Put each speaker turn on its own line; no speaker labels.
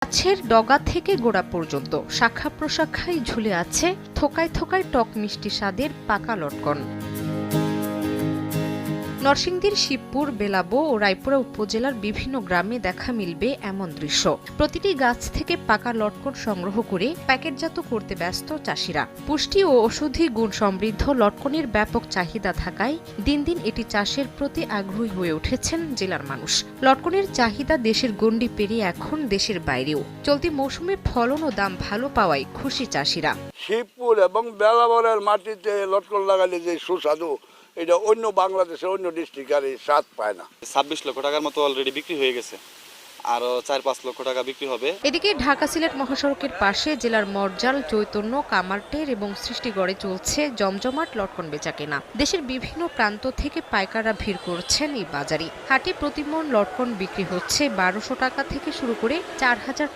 গাছের ডগা থেকে গোড়া পর্যন্ত শাখা প্রশাখায় ঝুলে আছে থোকায় থোকায় টক মিষ্টি স্বাদের পাকা লটকন। নরসিংদীর শিবপুর, বেলাবো ও রায়পুরা উপজেলার বিভিন্ন গ্রামে দেখা মিলবে এমন দৃশ্য। প্রতিটি গাছ থেকে পাকা লটকন সংগ্রহ করে প্যাকেটজাত করতে ব্যস্ত চাষিরা। পুষ্টি ও ঔষধি গুণ সমৃদ্ধ লটকনের ব্যাপক চাহিদা থাকায় দিন দিন এটি চাষের প্রতি আগ্রহী হয়ে উঠেছেন জেলার মানুষ। লটকনের চাহিদা দেশের গণ্ডি পেরিয়ে এখন দেশের বাইরেও। চলতি মৌসুমে ফলন ও দাম ভালো পাওয়ায় খুশি চাষিরা।
শিবপুর এবং বেলাবরের মাটিতে লটকন লাগালে যে সুস্বাদু, এটা অন্য বাংলাদেশের অন্য ডিস্ট্রিক্ট আর স্বাদ পায় না।
26 লক্ষ টাকার মতো অলরেডি বিক্রি হয়ে গেছে, আরো 4-5 লক্ষ টাকা বিক্রি হবে।
এদিকে ঢাকা সিলেট মহাসড়কের পাশে জেলার মরজাল, চৈতন্য, কামারটের এবং সৃষ্টিগড়ে চলছে জমজমাট লটকন বেচাকেনা। দেশের বিভিন্ন প্রান্ত থেকে পাইকাররা ভিড় করছেন এই বাজারে। হাটে প্রতিমণ লটকন বিক্রি হচ্ছে 1200 টাকা থেকে শুরু করে 4000